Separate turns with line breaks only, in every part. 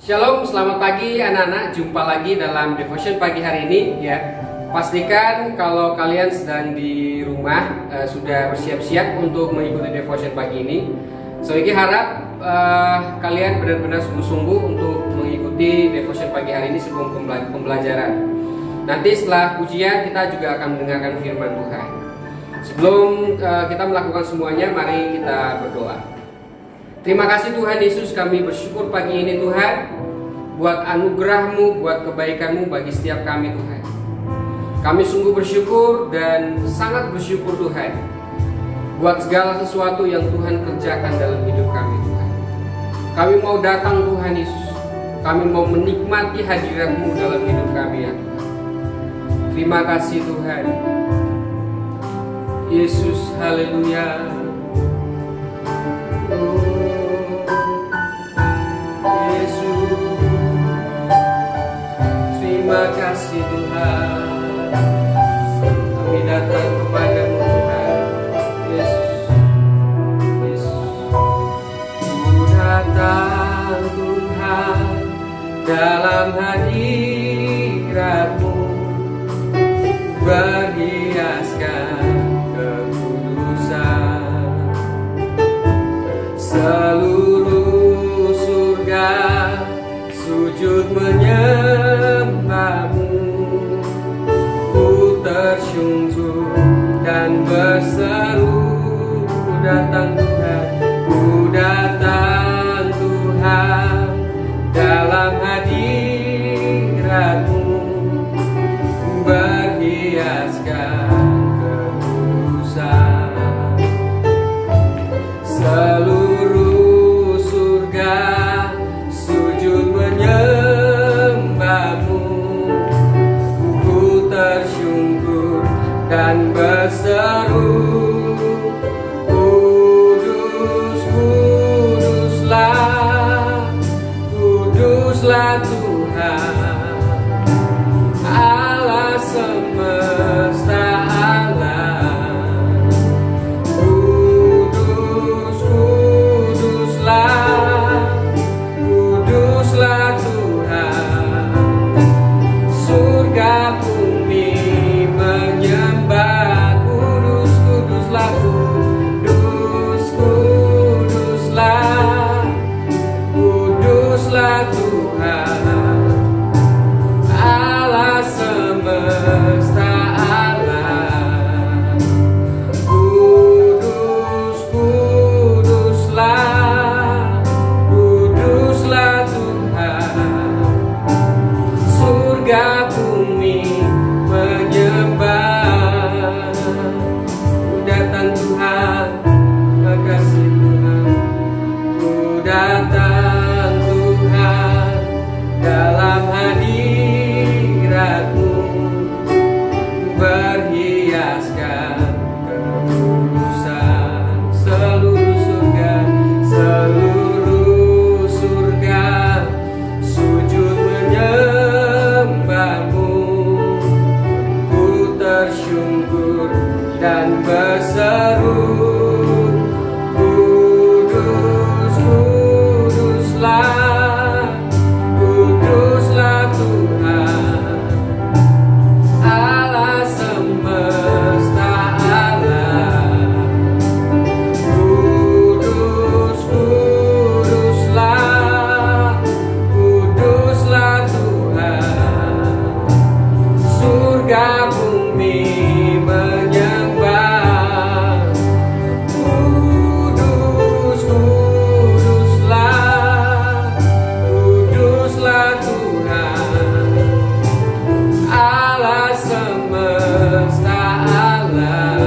Shalom, selamat pagi anak-anak. Jumpa lagi dalam devotion pagi hari ini ya. Pastikan kalau kalian sedang di rumah sudah bersiap-siap untuk mengikuti devotion pagi ini. So, Iki harap kalian benar-benar sungguh-sungguh untuk mengikuti devotion pagi hari ini sebelum pembelajaran. Nanti setelah pujian kita juga akan mendengarkan firman Tuhan. Sebelum kita melakukan semuanya, mari kita berdoa. Terima kasih Tuhan Yesus, kami bersyukur pagi ini Tuhan buat anugerah-Mu, buat kebaikan-Mu bagi setiap kami Tuhan. Kami sungguh bersyukur dan sangat bersyukur Tuhan buat segala sesuatu yang Tuhan kerjakan dalam hidup kami Tuhan. Kami mau datang Tuhan Yesus, kami mau menikmati hadirat-Mu dalam hidup kami ya Tuhan. Terima kasih Tuhan Yesus, haleluya. Terima kasih Tuhan, kami datang kepada-Mu Tuhan Yesus. Ku datang Tuhan dalam hadirat-Mu, berhiaskan kekudusan. Seluruh surga sujud menyembah-Mu, ku tersyungkur dan berseru, datang Tuhan, ku datang Tuhan dalam hadirat-Mu, berhiaskan kekudusan. Seluruh surga sujud menyembah-Mu, ku tersyungkur dan berseru, kudus, kuduslah, kuduslah Tuhan Allah semesta alam. Kudus, kuduslah, kuduslah Tuhan, surga bumi menyembah. Kudus, kuduslah, kudus, kuduslah, kuduslah Tuhan Allah semesta alam. Kudus, kuduslah, kuduslah Tuhan, surga bumi menyembah. Ku datang Tuhan, makasih Tuhan. Ku datang Tuhan dalam hadirat-Mu, berhiaskan kekudusan. Seluruh surga sujud menyembah-Mu, ku tersyungkur dan berseru, kudus, kuduslah, kuduslah Tuhan Allah semesta alam. Kudus, kuduslah, kuduslah Tuhan, surga bumi menyembah. Kudus, kuduslah, kuduslah Tuhan Allah semesta alam.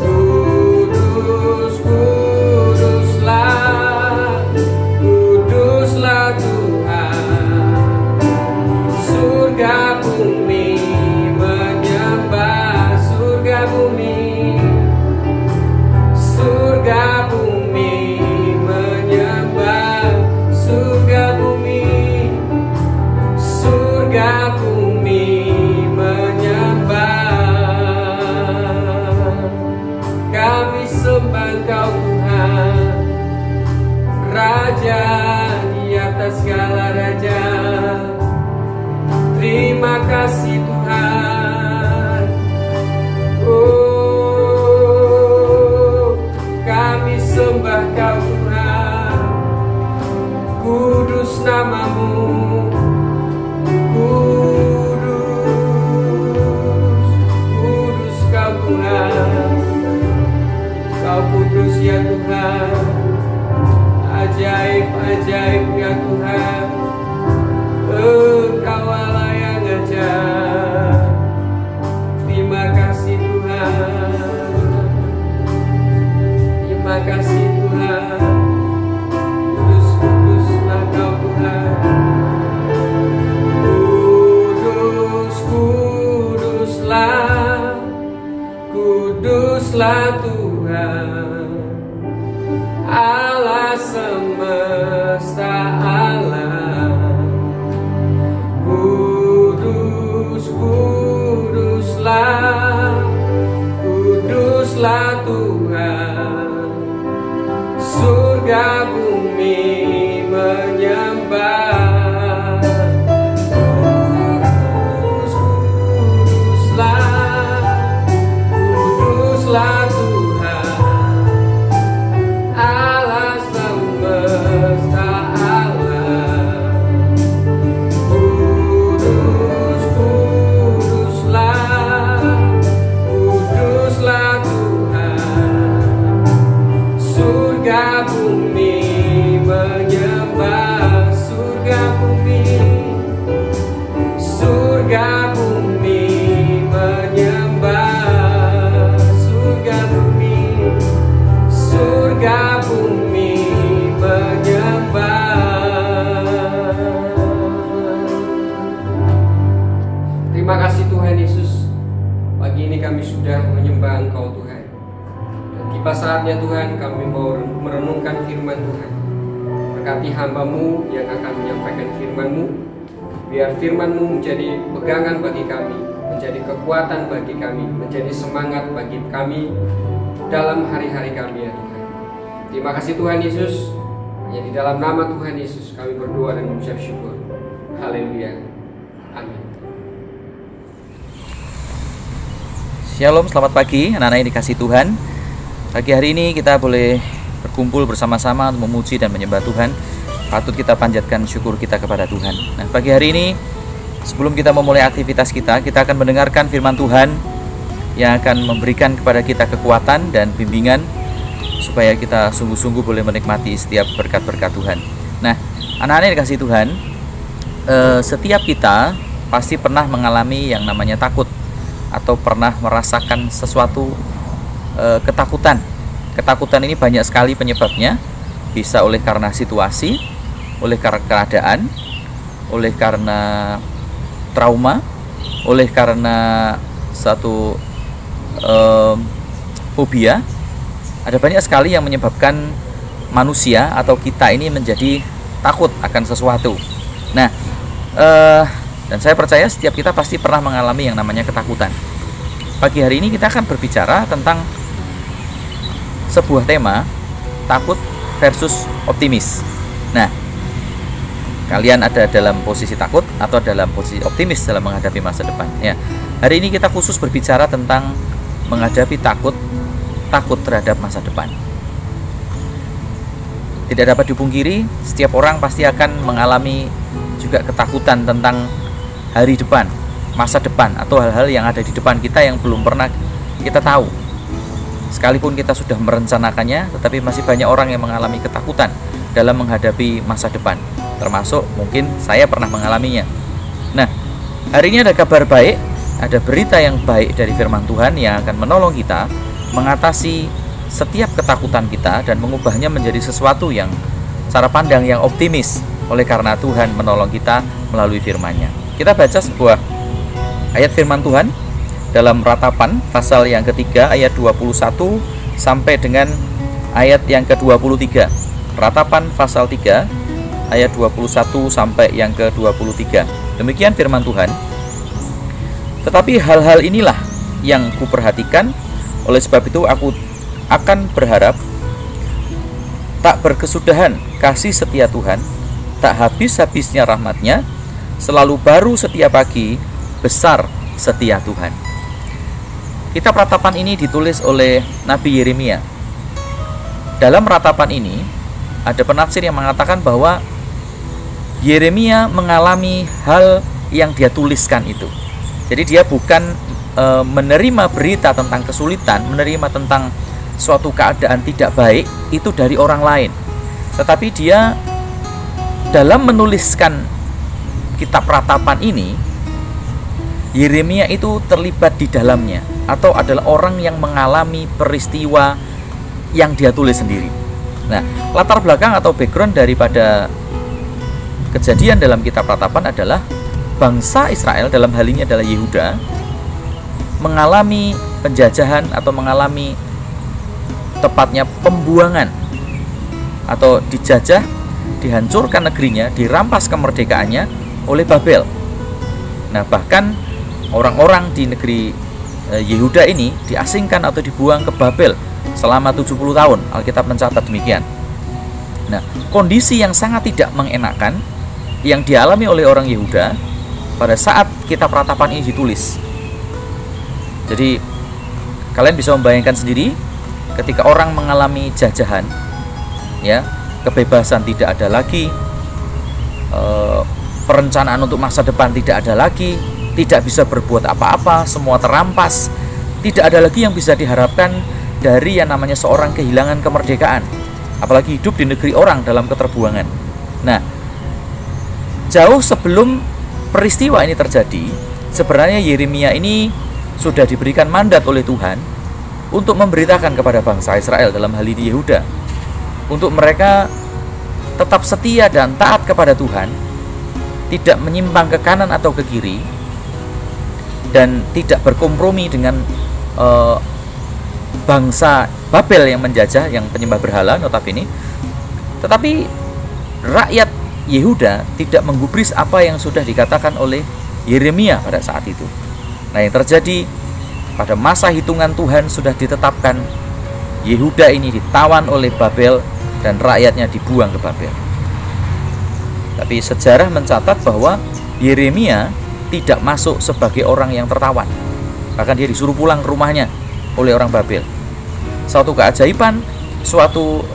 Kudus, kuduslah, kuduslah Tuhan, surga bumi menyembah. Surga bumi, surga bumi menyembah. Surga bumi, surga bumi menyembah. Kami sembah Engkau Tuhan, Raja di atas atas segala raja. Terima kasih Tuhan. Oh, kami sembah Kau Tuhan. Kudus namamu. Kudus Kau Tuhan. Kau kudus ya Tuhan. Ajaib-ajaib ya Tuhan. Engkau Allah yang ajaib. Terima kasih Tuhan. Terima kasih Tuhan. Kudus-kuduslah Kau Tuhan. Kudus-kuduslah, kuduslah Tuhan, Allah semesta alam. Kudus-kuduslah, kuduslah Tuhan, surga bumi menyembah. Kuduslah Tuhan, Allah semesta alam. Kuduslah Tuhan, surga bumi menyembah. Surga bumi menyembah. Surga bumi menyembah. Terima kasih Tuhan Yesus. Pagi ini kami sudah menyembah Engkau Tuhan. Dan tiba saatnya Tuhan kami mau merenungkan firman Tuhan. Berkati hamba-Mu yang akan menyampaikan firman-Mu. Biar firman-Mu menjadi pegangan bagi kami, menjadi kekuatan bagi kami, menjadi semangat bagi kami dalam hari-hari kami ya Tuhan. Terima kasih Tuhan Yesus. Hanya di dalam nama Tuhan Yesus kami berdoa dan mengucap syukur. Haleluya. Amin.
Shalom, selamat pagi anak-anak yang dikasih Tuhan. Pagi hari ini kita boleh berkumpul bersama-sama untuk memuji dan menyembah Tuhan. Patut kita panjatkan syukur kita kepada Tuhan. Nah, pagi hari ini sebelum kita memulai aktivitas kita akan mendengarkan firman Tuhan yang akan memberikan kepada kita kekuatan dan bimbingan supaya kita sungguh-sungguh boleh menikmati setiap berkat-berkat Tuhan. Nah, anak-anak yang dikasih Tuhan, setiap kita pasti pernah mengalami yang namanya takut atau pernah merasakan sesuatu ketakutan. Ketakutan ini banyak sekali penyebabnya. Bisa oleh karena situasi, oleh karena keadaan, oleh karena trauma, oleh karena satu fobia. Ada banyak sekali yang menyebabkan manusia atau kita ini menjadi takut akan sesuatu. Nah, dan saya percaya setiap kita pasti pernah mengalami yang namanya ketakutan. Pagi hari ini kita akan berbicara tentang sebuah tema, takut versus optimis. Nah, kalian ada dalam posisi takut atau dalam posisi optimis dalam menghadapi masa depan ya. Hari ini kita khusus berbicara tentang menghadapi takut terhadap masa depan. Tidak dapat dipungkiri, setiap orang pasti akan mengalami juga ketakutan tentang hari depan, masa depan, atau hal-hal yang ada di depan kita yang belum pernah kita tahu. Sekalipun kita sudah merencanakannya, tetapi masih banyak orang yang mengalami ketakutan dalam menghadapi masa depan. Termasuk mungkin saya pernah mengalaminya. Nah, hari ini ada kabar baik, ada berita yang baik dari firman Tuhan yang akan menolong kita mengatasi setiap ketakutan kita dan mengubahnya menjadi sesuatu yang cara pandang yang optimis oleh karena Tuhan menolong kita melalui firman-Nya. Kita baca sebuah ayat firman Tuhan dalam Ratapan pasal yang ketiga ayat 21 sampai dengan ayat yang ke-23. Ratapan pasal 3 ayat 21 sampai yang ke-23. Demikian firman Tuhan. Tetapi hal-hal inilah yang kuperhatikan, oleh sebab itu aku akan berharap tak berkesudahan kasih setia Tuhan tak habis-habisnya rahmat-Nya, selalu baru setiap pagi, besar setia Tuhan. Kitab ratapan ini ditulis oleh Nabi Yeremia. Dalam ratapan ini ada penafsir yang mengatakan bahwa Yeremia mengalami hal yang dia tuliskan itu. Jadi dia bukan menerima berita tentang kesulitan, menerima tentang suatu keadaan tidak baik itu dari orang lain, tetapi dia dalam menuliskan kitab ratapan ini, Yeremia itu terlibat di dalamnya, atau adalah orang yang mengalami peristiwa yang dia tulis sendiri. Nah, latar belakang atau background daripada kejadian dalam kitab ratapan adalah bangsa Israel, dalam hal ini adalah Yehuda, mengalami penjajahan atau mengalami tepatnya pembuangan, atau dijajah, dihancurkan negerinya, dirampas kemerdekaannya oleh Babel. Nah, bahkan orang-orang di negeri Yehuda ini diasingkan atau dibuang ke Babel selama 70 tahun. Alkitab mencatat demikian. Nah, kondisi yang sangat tidak mengenakan yang dialami oleh orang Yehuda pada saat kitab ratapan ini ditulis. Jadi kalian bisa membayangkan sendiri ketika orang mengalami jajahan, ya, kebebasan tidak ada lagi, perencanaan untuk masa depan tidak ada lagi, tidak bisa berbuat apa-apa, semua terampas, tidak ada lagi yang bisa diharapkan dari yang namanya seorang kehilangan kemerdekaan, apalagi hidup di negeri orang dalam keterbuangan. Nah, jauh sebelum peristiwa ini terjadi, sebenarnya Yeremia ini sudah diberikan mandat oleh Tuhan untuk memberitakan kepada bangsa Israel, dalam hal ini Yehuda, untuk mereka tetap setia dan taat kepada Tuhan, tidak menyimpang ke kanan atau ke kiri, dan tidak berkompromi dengan bangsa Babel yang menjajah, yang penyembah berhala notabene. Tetapi rakyat Yehuda tidak menggubris apa yang sudah dikatakan oleh Yeremia pada saat itu. Nah, yang terjadi pada masa hitungan Tuhan sudah ditetapkan, Yehuda ini ditawan oleh Babel dan rakyatnya dibuang ke Babel. Tapi sejarah mencatat bahwa Yeremia tidak masuk sebagai orang yang tertawan. Bahkan dia disuruh pulang ke rumahnya oleh orang Babel. Suatu keajaiban, sesuatu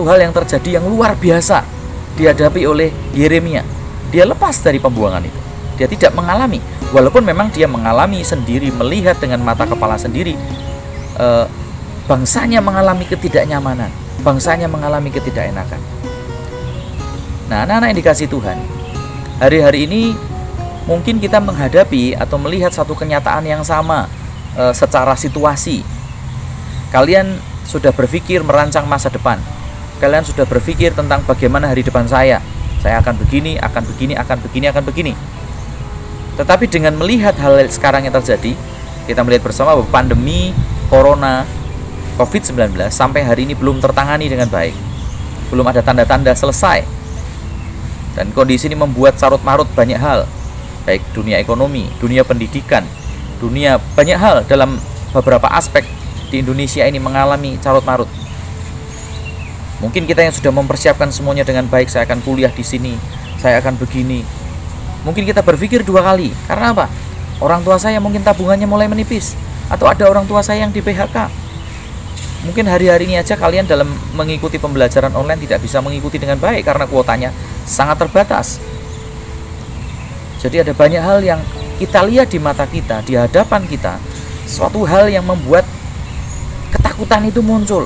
hal yang terjadi yang luar biasa dihadapi oleh Yeremia. Dia lepas dari pembuangan itu. Dia tidak mengalami, walaupun memang dia mengalami sendiri, melihat dengan mata kepala sendiri, bangsanya mengalami ketidaknyamanan, bangsanya mengalami ketidakenakan. Nah, anak-anak yang dikasihi Tuhan, hari-hari ini mungkin kita menghadapi atau melihat satu kenyataan yang sama secara situasi. Kalian sudah berpikir merancang masa depan. Kalian sudah berpikir tentang bagaimana hari depan saya. Saya akan begini, akan begini, akan begini, akan begini. Tetapi dengan melihat hal sekarang yang terjadi, kita melihat bersama bahwa pandemi Corona COVID-19 sampai hari ini belum tertangani dengan baik. Belum ada tanda-tanda selesai. Dan kondisi ini membuat carut-marut banyak hal, baik dunia ekonomi, dunia pendidikan, dunia banyak hal dalam beberapa aspek di Indonesia ini mengalami carut-marut. Mungkin kita yang sudah mempersiapkan semuanya dengan baik, saya akan kuliah di sini, saya akan begini. Mungkin kita berpikir dua kali. Karena apa? Orang tua saya mungkin tabungannya mulai menipis, atau ada orang tua saya yang di PHK. Mungkin hari-hari ini aja kalian dalam mengikuti pembelajaran online tidak bisa mengikuti dengan baik karena kuotanya sangat terbatas. Jadi ada banyak hal yang kita lihat di mata kita, di hadapan kita, suatu hal yang membuat ketakutan itu muncul.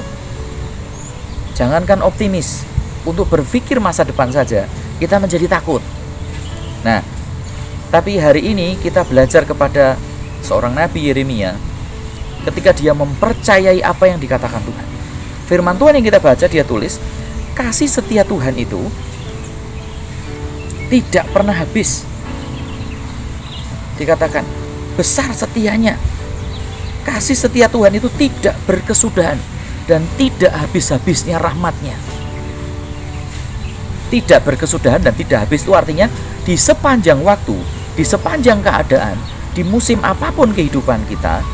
Jangankan optimis, untuk berpikir masa depan saja kita menjadi takut. Nah, tapi hari ini kita belajar kepada seorang Nabi Yeremia ketika dia mempercayai apa yang dikatakan Tuhan. Firman Tuhan yang kita baca, dia tulis, kasih setia Tuhan itu tidak pernah habis. Dikatakan, besar setianya. Kasih setia Tuhan itu tidak berkesudahan dan tidak habis-habisnya rahmatnya. Tidak berkesudahan dan tidak habis itu artinya di sepanjang waktu, di sepanjang keadaan, di musim apapun kehidupan kita,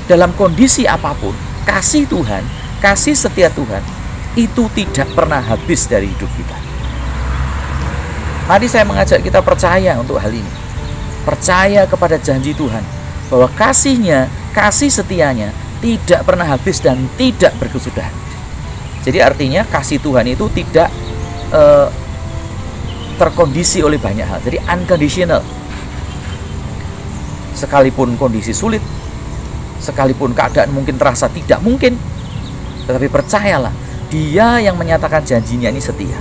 dalam kondisi apapun, kasih Tuhan, kasih setia Tuhan itu tidak pernah habis dari hidup kita. Mari saya mengajak kita percaya untuk hal ini. Percaya kepada janji Tuhan bahwa kasih-Nya, kasih setianya tidak pernah habis dan tidak berkesudahan. Jadi artinya kasih Tuhan itu tidak terkondisi oleh banyak hal. Jadi unconditional. Sekalipun kondisi sulit, sekalipun keadaan mungkin terasa tidak mungkin, tetapi percayalah, Dia yang menyatakan janjinya ini setia.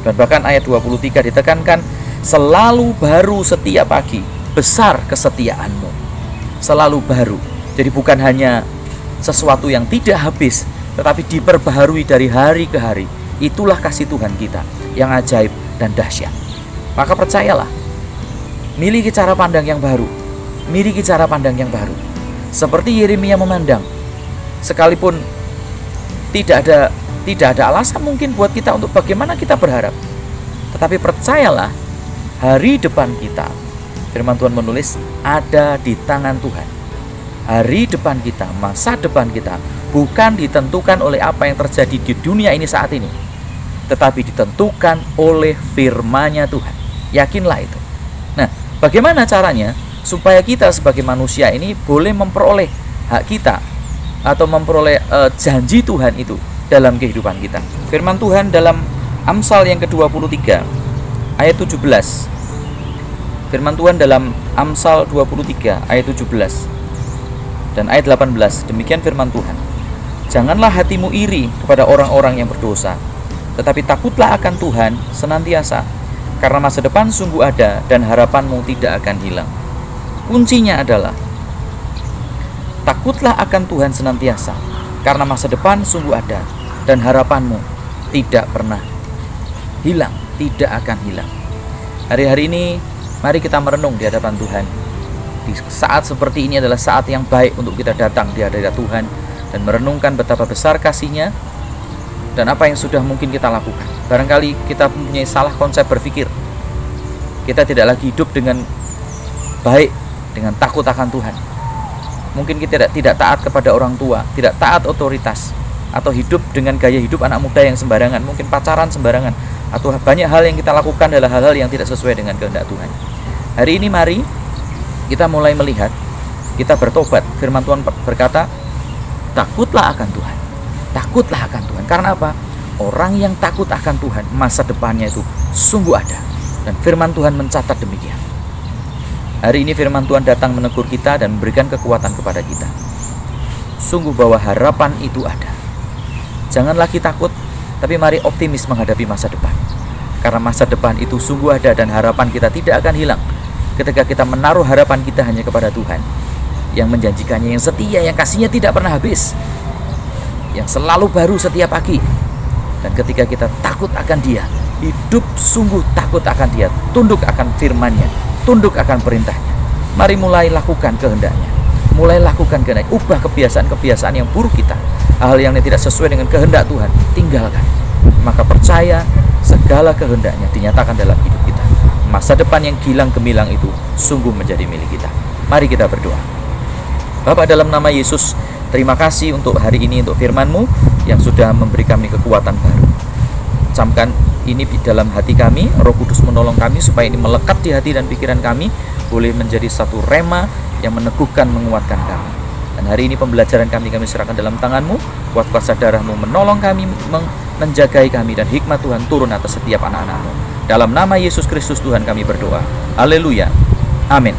Dan bahkan ayat 23 ditekankan, selalu baru setiap pagi, besar kesetiaanmu. Selalu baru. Jadi bukan hanya sesuatu yang tidak habis, tetapi diperbaharui dari hari ke hari. Itulah kasih Tuhan kita yang ajaib dan dahsyat. Maka percayalah, miliki cara pandang yang baru. Miliki cara pandang yang baru. Seperti Yeremia memandang, sekalipun tidak ada alasan mungkin buat kita untuk bagaimana kita berharap, tetapi percayalah, hari depan kita, firman Tuhan menulis, ada di tangan Tuhan. Hari depan kita, masa depan kita bukan ditentukan oleh apa yang terjadi di dunia ini saat ini, tetapi ditentukan oleh firman-Nya Tuhan. Yakinlah itu. Nah, bagaimana caranya supaya kita sebagai manusia ini boleh memperoleh hak kita atau memperoleh janji Tuhan itu dalam kehidupan kita? Firman Tuhan dalam Amsal yang ke-23 ayat 17. Firman Tuhan dalam Amsal 23 ayat 17 dan ayat 18. Demikian firman Tuhan. Janganlah hatimu iri kepada orang-orang yang berdosa, tetapi takutlah akan Tuhan senantiasa, karena masa depan sungguh ada dan harapanmu tidak akan hilang. Kuncinya adalah takutlah akan Tuhan senantiasa, karena masa depan sungguh ada dan harapanmu tidak pernah hilang, tidak akan hilang. Hari-hari ini mari kita merenung di hadapan Tuhan. Di saat seperti ini adalah saat yang baik untuk kita datang di hadirat Tuhan dan merenungkan betapa besar kasih-Nya dan apa yang sudah mungkin kita lakukan. Barangkali kita mempunyai salah konsep berpikir. Kita tidak lagi hidup dengan baik, dengan takut akan Tuhan. Mungkin kita tidak taat kepada orang tua, tidak taat otoritas, atau hidup dengan gaya hidup anak muda yang sembarangan, mungkin pacaran sembarangan, atau banyak hal yang kita lakukan adalah hal-hal yang tidak sesuai dengan kehendak Tuhan. Hari ini mari kita mulai melihat, kita bertobat. Firman Tuhan berkata, takutlah akan Tuhan. Takutlah akan Tuhan. Karena apa? Orang yang takut akan Tuhan, masa depannya itu sungguh ada. Dan firman Tuhan mencatat demikian. Hari ini firman Tuhan datang menegur kita dan memberikan kekuatan kepada kita. Sungguh bahwa harapan itu ada. Jangan lagi takut, tapi mari optimis menghadapi masa depan. Karena masa depan itu sungguh ada dan harapan kita tidak akan hilang ketika kita menaruh harapan kita hanya kepada Tuhan yang menjanjikannya, yang setia, yang kasih-Nya tidak pernah habis, yang selalu baru setiap pagi. Dan ketika kita takut akan Dia, hidup sungguh takut akan Dia, tunduk akan firman-Nya, tunduk akan perintah-Nya. Mari mulai lakukan kehendak-Nya, mulai lakukan kehendak, ubah kebiasaan-kebiasaan yang buruk kita, hal yang tidak sesuai dengan kehendak Tuhan, tinggalkan. Maka percaya segala kehendak-Nya dinyatakan dalam hidup kita. Masa depan yang gilang gemilang itu sungguh menjadi milik kita. Mari kita berdoa. Bapa, dalam nama Yesus, terima kasih untuk hari ini, untuk firman-Mu yang sudah memberi kami kekuatan baru. Camkan ini di dalam hati kami, Roh Kudus menolong kami supaya ini melekat di hati dan pikiran kami, boleh menjadi satu rema yang meneguhkan, menguatkan kami. Dan hari ini pembelajaran kami serahkan dalam tangan-Mu. Kuat kuasa darah-Mu menolong kami, menjagai kami, dan hikmat Tuhan turun atas setiap anak-anak-Mu. Dalam nama Yesus Kristus Tuhan kami berdoa. Haleluya. Amin.